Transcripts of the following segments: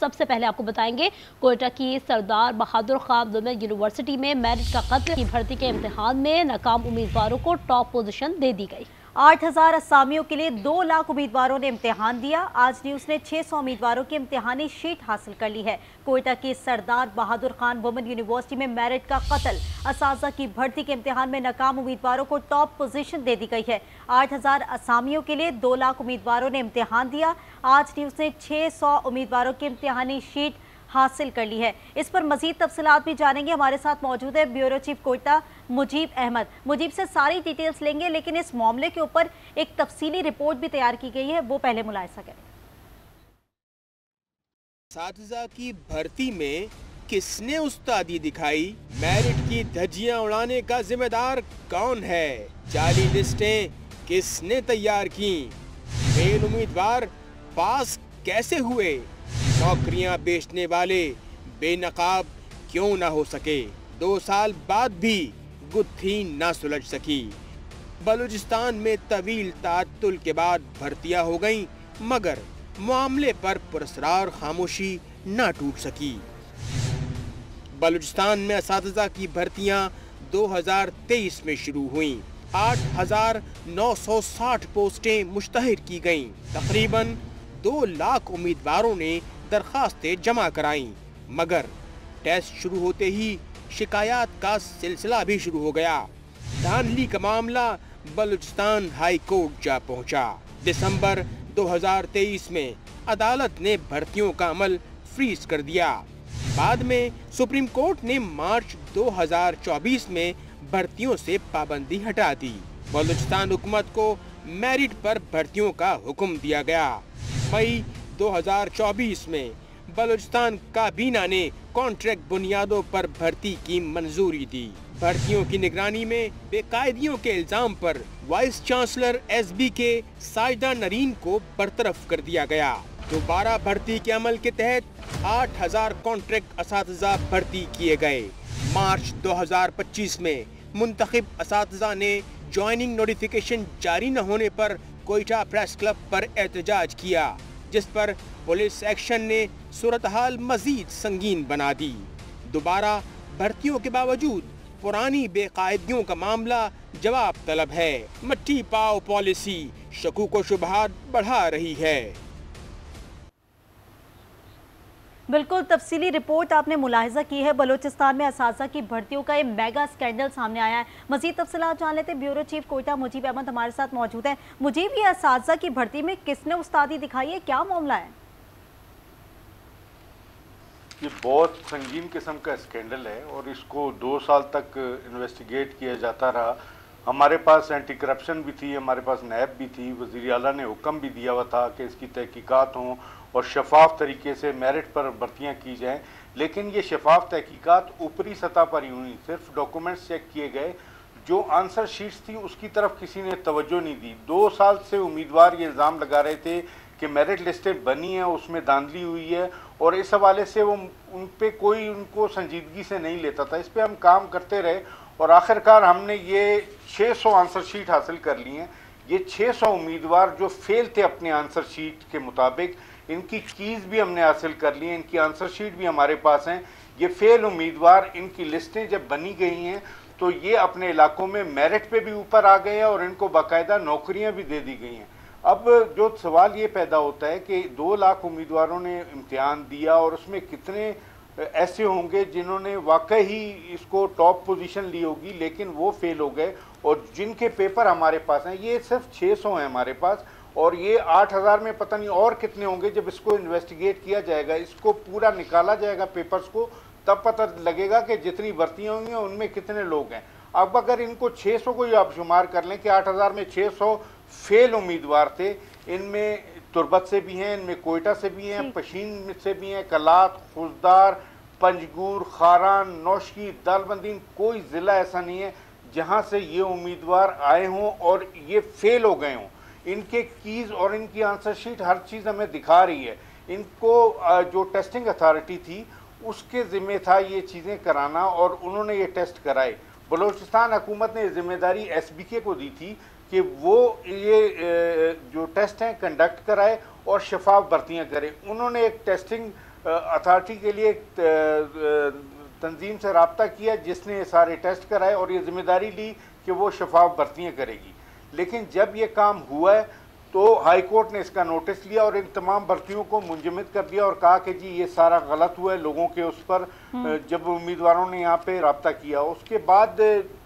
सबसे पहले आपको बताएंगे कोयटा की सरदार बहादुर खान वुमेन यूनिवर्सिटी में मेरिट का कत्ल की भर्ती के इम्तिहान में नाकाम उम्मीदवारों को टॉप पोजीशन दे दी गई। 8,000 असामियों के लिए 2 लाख उम्मीदवारों ने इम्तिहान दिया। आज न्यूज़ ने 600 उम्मीदवारों की इम्तिहानी शीट हासिल कर ली है। कोयटा की सरदार बहादुर खान वुमेन यूनिवर्सिटी में मेरिट का कत्ल, असातिज़ा की भर्ती के इम्तिहान में नाकाम उम्मीदवारों को टॉप पोजीशन दे दी गई है। 8,000 असामियों के लिए 2 लाख उम्मीदवारों ने इम्तिहान दिया। आज न्यूज़ ने 600 उम्मीदवारों की इम्तिहानी शीट हासिल कर ली है। इस पर मजीद तफसीलात भी जानेंगे। हमारे साथ मौजूद है ब्यूरो चीफ कोयटा मुजीब अहमद। मुजीब से सारी डिटेल्स लेंगे, लेकिन इस मामले के ऊपर एक तफसीली रिपोर्ट भी तैयार की गई है, वो पहले मुलाहिजा करें। असातिज़ा की भर्ती में किसने उस्तादी दिखाई? मेरिट की धज्जियां उड़ाने का जिम्मेदार कौन है? जाली लिस्टें किसने तैयार की? फेल उम्मीदवार पास कैसे हुए? नौकरियां बेचने वाले बेनकाब क्यों ना हो सके? 2 साल बाद भी गुत्थी ना सुलझ सकी। बलूचिस्तान में तवील तात्तुल के बाद भर्तियां हो गईं, मगर मामले पर पुरस्कार खामोशी ना टूट सकी। बलूचिस्तान में असातिज़ा की भर्तियां 2023 में शुरू हुईं। 8,960 पोस्टें मुश्तहर की गईं। तकरीबन 2 लाख उम्मीदवारों ने दरखास्तें जमा कराईं, मगर टेस्ट शुरू होते ही शिकायत का सिलसिला भी शुरू हो गया। धांधली का मामला बलूचिस्तान हाई कोर्ट जा पहुंचा। दिसंबर 2023 में अदालत ने भर्तियों का अमल फ्रीज कर दिया। बाद में सुप्रीम कोर्ट ने मार्च 2024 में भर्तियों से पाबंदी हटा दी। बलूचिस्तान हुकूमत को मेरिट पर भर्तियों का हुक्म दिया गया। मई 2024 में बलूचिस्तान काबीना ने कॉन्ट्रैक्ट बुनियादों पर भर्ती की मंजूरी दी। भर्तियों की निगरानी में बेकायदियों के इल्जाम पर vice chancellor SBK Sajida Narine को बरतरफ कर दिया गया। दोबारा भर्ती के अमल के तहत 8,000 कॉन्ट्रैक्ट असातिज़ा भर्ती किए गए। मार्च 2025 में मुंतखब असातिज़ा ने ज्वाइनिंग नोटिफिकेशन जारी न होने पर कोयटा प्रेस क्लब पर एहतजाज किया, जिस पर पुलिस एक्शन ने सूरत हाल मजीद संगीन बना दी। दोबारा भर्तियों के बावजूद पुरानी बेकायदियों का मामला जवाब तलब है। मट्टी पाव पॉलिसी शकूक व शुबहात बढ़ा रही है। बिल्कुल तफसीली रिपोर्ट आपने मुलाहिजा की है। बलूचिस्तान में असातिज़ा की भर्तियों का एक मेगा स्कैंडल सामने आया है। मजीद तफसीलात जान लेते हैं। ब्यूरो चीफ कोयटा मुजीब अहमद हमारे साथ मौजूद है। मुजीब, ये असातिज़ा की भर्ती में किसने उस्तादी दिखाई है, क्या मामला है? ये बहुत संगीन किस्म का स्कैंडल है और इसको 2 साल तक इन्वेस्टिगेट किया जाता रहा। हमारे पास एंटी करप्शन भी थी, हमारे पास नैब भी थी। वज़ीर आला ने हुक्म भी दिया हुआ था कि इसकी तहकीकात हों और शफाफ तरीके से मेरिट पर भर्तियाँ की जाएँ। लेकिन ये शफाफ तहकीकात ऊपरी सतह पर ही हुई। सिर्फ डॉक्यूमेंट्स चेक किए गए, जो आंसर शीट्स थी उसकी तरफ किसी ने तवज्जो नहीं दी। 2 साल से उम्मीदवार ये इल्ज़ाम लगा रहे थे कि मेरिट लिस्टें बनी हैं, उसमें धांधली हुई है, और इस हवाले से वो उन पे कोई उनको संजीदगी से नहीं लेता था। इस पे हम काम करते रहे और आखिरकार हमने ये 600 आंसर शीट हासिल कर ली हैं। ये 600 उम्मीदवार जो फेल थे अपने आंसर शीट के मुताबिक, इनकी कीज़ भी हमने हासिल कर ली हैं, इनकी आंसर शीट भी हमारे पास हैं। ये फेल उम्मीदवार, इनकी लिस्टें जब बनी गई हैं तो ये अपने इलाकों में मेरिट पे भी ऊपर आ गए हैं और इनको बाकायदा नौकरियाँ भी दे दी गई हैं। अब जो सवाल ये पैदा होता है कि 2 लाख उम्मीदवारों ने इम्तिहान दिया और उसमें कितने ऐसे होंगे जिन्होंने वाकई ही इसको टॉप पोजीशन ली होगी लेकिन वो फेल हो गए, और जिनके पेपर हमारे पास हैं ये सिर्फ 600 हैं हमारे पास, और ये 8,000 में पता नहीं और कितने होंगे। जब इसको इन्वेस्टिगेट किया जाएगा, इसको पूरा निकाला जाएगा पेपर्स को, तब पता लगेगा कि जितनी भर्तियाँ हुई हैं उनमें कितने लोग हैं। अब अगर इनको 600 को ही आप शुमार कर लें कि 8,000 में 600 फेल उम्मीदवार थे, इनमें तुर्बत से भी हैं, इनमें कोयटा से भी हैं, पशीन से भी हैं, कलात, खुजदार, पंजगूर, खारान, नौशकी, दालबंदीन, कोई ज़िला ऐसा नहीं है जहां से ये उम्मीदवार आए हों और ये फेल हो गए हों। इनके कीज़ और इनकी आंसर शीट हर चीज़ हमें दिखा रही है। इनको जो टेस्टिंग अथॉरिटी थी उसके ज़िम्मे था ये चीज़ें कराना, और उन्होंने ये टेस्ट कराए। बलूचिस्तान हुकूमत ने जिम्मेदारी SBK को दी थी कि वो ये जो टेस्ट हैं कंडक्ट कराए और शफाफ भर्तियाँ करे। उन्होंने एक टेस्टिंग अथॉरिटी के लिए तंजीम से रब्ता किया जिसने सारे टेस्ट कराए और ये जिम्मेदारी ली कि वो शफाफ भर्तियाँ करेगी। लेकिन जब ये काम हुआ है तो हाई कोर्ट ने इसका नोटिस लिया और इन तमाम भर्तियों को मुंजमद कर दिया और कहा कि जी ये सारा गलत हुआ है लोगों के उस पर। जब उम्मीदवारों ने यहाँ पे रब्ता किया उसके बाद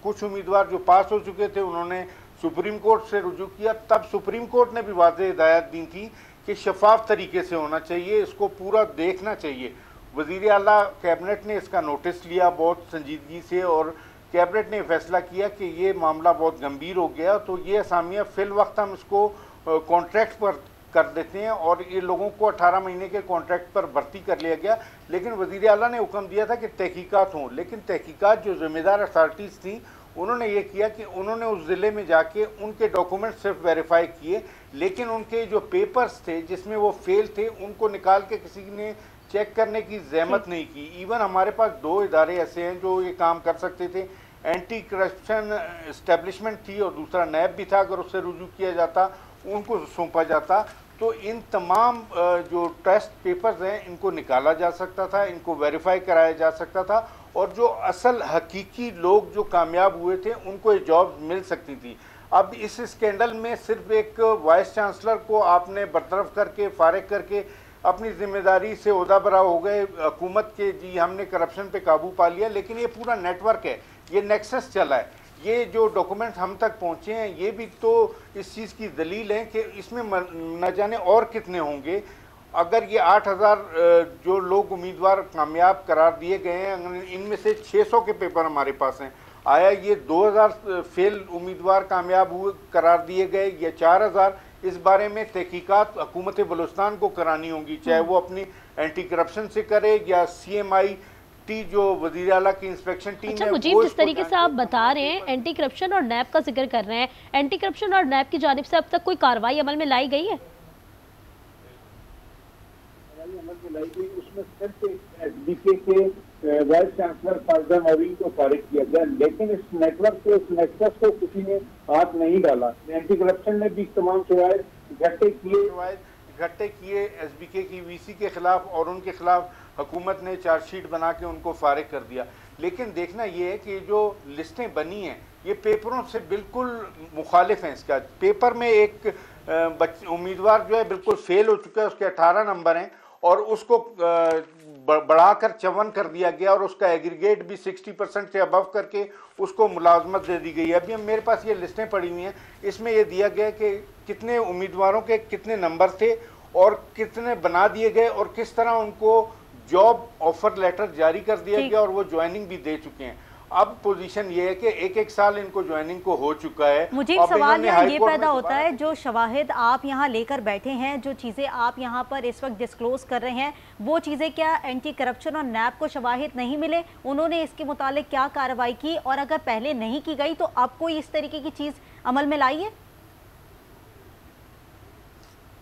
कुछ उम्मीदवार जो पास हो चुके थे उन्होंने सुप्रीम कोर्ट से रुजू किया। तब सुप्रीम कोर्ट ने भी वाज़ेह हिदायत दी थी कि शफाफ तरीके से होना चाहिए, इसको पूरा देखना चाहिए। वज़ीर आला कैबिनेट ने इसका नोटिस लिया बहुत संजीदगी से और कैबिनेट ने फैसला किया कि ये मामला बहुत गंभीर हो गया, तो ये असामियाँ फिल वक्त हम इसको कॉन्ट्रैक्ट पर कर देते हैं और ये लोगों को 18 महीने के कॉन्ट्रैक्ट पर भर्ती कर लिया गया। लेकिन वज़ीर आला ने हुक्म दिया था कि तहकीकात हों, लेकिन तहकीकात जो ज़िम्मेदार अथॉरिटीज़ थी उन्होंने ये किया कि उन्होंने उस ज़िले में जाके उनके डॉक्यूमेंट सिर्फ वेरीफाई किए, लेकिन उनके जो पेपर्स थे जिसमें वो फेल थे उनको निकाल के किसी ने चेक करने की जहमत नहीं की। इवन हमारे पास 2 इदारे ऐसे हैं जो ये काम कर सकते थे, एंटी करप्शन इस्टेब्लिशमेंट थी और दूसरा नैब भी था। अगर उससे रुजू किया जाता उनको सौंपा जाता तो इन तमाम जो टेस्ट पेपर्स हैं इनको निकाला जा सकता था, इनको वेरीफाई कराया जा सकता था और जो असल हकीकी लोग जो कामयाब हुए थे उनको ये जॉब मिल सकती थी। अब इस स्कैंडल में सिर्फ एक वाइस चांसलर को आपने बरतरफ करके फारिग करके अपनी जिम्मेदारी से ओहदा बरा हो गए हुकूमत के, जी हमने करप्शन पे काबू पा लिया, लेकिन ये पूरा नेटवर्क है, ये नेक्सस चला है। ये जो डॉक्यूमेंट हम तक पहुँचे हैं ये भी तो इस चीज़ की दलील है कि इसमें न जाने और कितने होंगे। अगर ये 8000 जो लोग उम्मीदवार कामयाब करार दिए गए हैं इनमें से 600 के पेपर हमारे पास हैं, आया ये 2000 फेल उम्मीदवार कामयाब हुए करार दिए गए या 4000, इस बारे में तहकीकात हुकूमत बलूचिस्तान को करानी होंगी, चाहे वो अपनी एंटी करप्शन से करे या CMI जो वज़ीर आला की इंस्पेक्शन टीम। अच्छा मुजीब, जिस तरीके से आप बता रहे हैं एंटी करप्शन और नैब का जिक्र कर रहे हैं, एंटी करप्शन और नैब की जानिब से अब तक कोई कार्रवाई अमल में लाई गई है? उसमें सिर्फ SBK के वाइस चांसलर फारजा नवीन को फारिग किया गया, लेकिन इस नेटवर्क को, इस नेटवर्क को किसी ने हाथ नहीं डाला। एंटी करप्शन ने भी तमाम शवाहिद इकट्ठे किए SBK की VC के खिलाफ और उनके खिलाफ हुकूमत ने चार्जशीट बना के उनको फारिग कर दिया। लेकिन देखना ये है कि जो लिस्टें बनी हैं ये पेपरों से बिल्कुल मुखालिफ हैं। इसका पेपर में एक उम्मीदवार जो है बिल्कुल फेल हो चुका है, उसके 18 नंबर हैं और उसको बढ़ाकर 54 कर दिया गया और उसका एग्रीगेट भी 60% से अबव करके उसको मुलाजमत दे दी गई है। अभी मेरे पास ये लिस्टें पड़ी हुई हैं, इसमें ये दिया गया कि कितने उम्मीदवारों के कितने नंबर थे और कितने बना दिए गए और किस तरह उनको जॉब ऑफर लेटर जारी कर दिया गया और वो ज्वाइनिंग भी दे चुके हैं। अब पोजीशन ये है कि एक साल इनको ज्वाइनिंग को हो चुका है। मुझे एक सवाल यहाँ ये पैदा होता है, जो शवाहिद आप यहाँ लेकर बैठे हैं, जो चीज़ें आप यहाँ पर इस वक्त डिस्क्लोज कर रहे हैं, वो चीज़ें क्या एंटी करप्शन और नैब को शवाहिद नहीं मिले? उन्होंने इसके मुतालिक क्या कार्रवाई की और अगर पहले नहीं की गई तो अब कोई इस तरीके की चीज़ अमल में लाई है?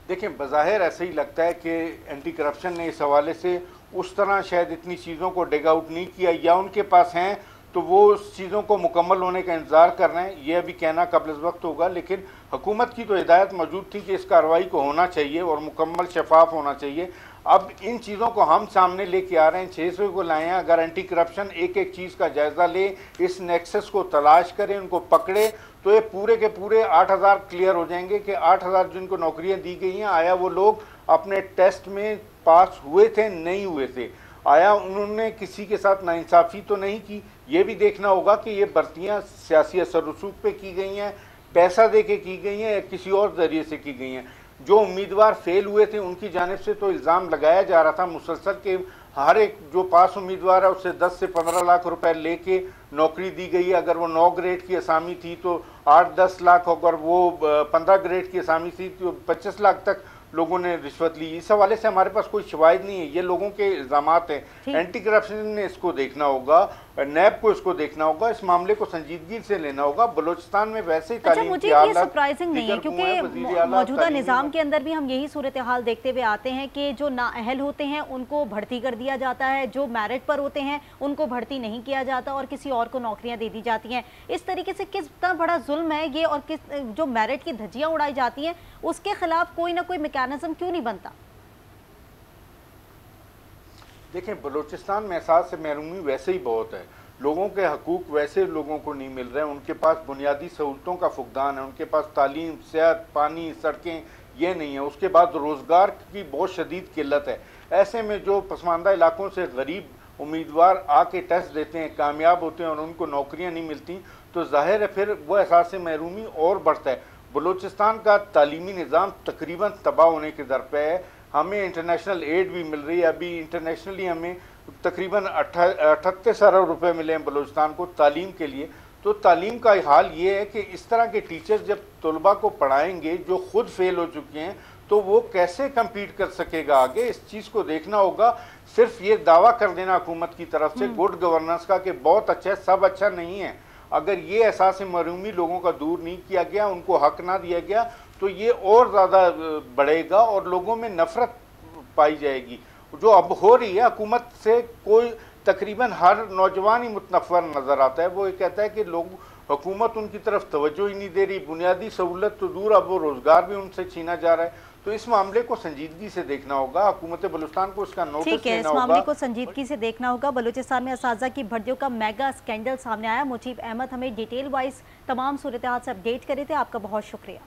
देखें, बज़ाहिर ऐसे ही लगता है कि एंटी करप्शन ने इस हवाले से उस तरह शायद इतनी चीज़ों को डिग आउट नहीं किया, या उनके पास हैं तो वो उस चीज़ों को मुकम्मल होने का इंतज़ार कर रहे हैं। ये अभी कहना कब्ल वक्त होगा, लेकिन हुकूमत की तो हिदायत मौजूद थी कि इस कार्रवाई को होना चाहिए और मुकम्मल शफाफ होना चाहिए। अब इन चीज़ों को हम सामने लेके आ रहे हैं, 600 को लाए हैं। अगर एंटी करप्शन एक एक चीज़ का जायज़ा ले, इस नेक्सस को तलाश करे, उनको पकड़े, तो ये पूरे के पूरे 8000 क्लियर हो जाएंगे कि 8000 जिनको नौकरियां दी गई हैं, आया वो लोग अपने टेस्ट में पास हुए थे नहीं हुए थे, आया उन्होंने किसी के साथ नाइंसाफ़ी तो नहीं की। ये भी देखना होगा कि ये भर्तियाँ सियासी असर रसूख पे की गई हैं, पैसा दे के की गई हैं या किसी और ज़रिए से की गई हैं। जो उम्मीदवार फेल हुए थे उनकी जानिब से तो इल्ज़ाम लगाया जा रहा था मुसलसल के हर एक जो पास उम्मीदवार है उससे 10 से 15 लाख रुपए लेके नौकरी दी गई है। अगर वो 9 ग्रेड की असामी थी तो 8-10 लाख, अगर वो 15 ग्रेड की असामी थी तो 25 लाख तक लोगों ने रिश्वत ली। इस हवाले से हमारे पास कोई शवाहिद नहीं है, ये लोगों के इल्जामात हैं। एंटी करप्शन ने इसको देखना होगा, नैब को इसको देखना होगा, इस मामले को संजीदगी से लेना होगा। बलूचिस्तान में वैसे ही अच्छा, मुझे ये सरप्राइजिंग नहीं है क्योंकि मौजूदा निज़ाम के अंदर भी हम यही सूरत हाल देखते हुए आते हैं कि जो नाअहल होते हैं उनको भर्ती कर दिया जाता है, जो मेरिट पर होते हैं उनको भर्ती नहीं किया जाता और किसी और को नौकरियां दे दी जाती हैं। इस तरीके से कितना बड़ा जुल्म है ये, और किस जो मेरिट की धज्जियां उड़ाई जाती हैं उसके खिलाफ कोई ना कोई मैकेनिज्म क्यों नहीं बनता? देखें, बलूचिस्तान में एहसास महरूमी वैसे ही बहुत है, लोगों के हकूक़ वैसे लोगों को नहीं मिल रहे हैं, उनके पास बुनियादी सहूलतों का फुकदान है, उनके पास तालीम, सेहत, पानी, सड़कें ये नहीं है, उसके बाद रोज़गार की बहुत शदीद किल्लत है। ऐसे में जो पसमानदा इलाकों से गरीब उम्मीदवार आके टेस्ट देते हैं, कामयाब होते हैं और उनको नौकरियां नहीं मिलती, तो जाहिर है फिर वो एहसास महरूमी और बढ़ता है। बलूचिस्तान का तालीमी निज़ाम तकरीबन तबाह होने के दर पे है। हमें इंटरनेशनल एड भी मिल रही है, अभी इंटरनेशनली हमें तकरीबन 38 अरब रुपए मिले हैं बलूचिस्तान को तालीम के लिए। तो तालीम का हाल ये है कि इस तरह के टीचर्स जब तलबा को पढ़ाएंगे जो खुद फेल हो चुके हैं, तो वो कैसे कम्पीट कर सकेगा आगे, इस चीज़ को देखना होगा। सिर्फ ये दावा कर देना हुकूमत की तरफ से गुड गवर्नेंस का कि बहुत अच्छा है, सब अच्छा नहीं है, अगर ये एहसास महरूमी लोगों का दूर नहीं किया गया, उनको हक ना दिया गया, तो ये और ज़्यादा बढ़ेगा और लोगों में नफरत पाई जाएगी जो अब हो रही है। हुकूमत से कोई तकरीबन हर नौजवान ही मुतनफ़र नज़र आता है, वो ये कहता है कि लोग हुकूमत उनकी तरफ तवज्जो ही नहीं दे रही, बुनियादी सहूलत तो दूर, अब वो रोज़गार भी उनसे छीना जा रहा है। तो इस मामले को संजीदगी से देखना होगा, हुकूमत बलूचिस्तान को इसका नोटिस लेना होगा। ठीक है, इस मामले को संजीदगी से देखना होगा। बलूचिस्तान में असातिज़ा की भर्तियों का मेगा स्कैंडल सामने आया। मुजीब अहमद हमें डिटेल वाइज तमाम सूरत हाल से अपडेट करे थे, आपका बहुत शुक्रिया।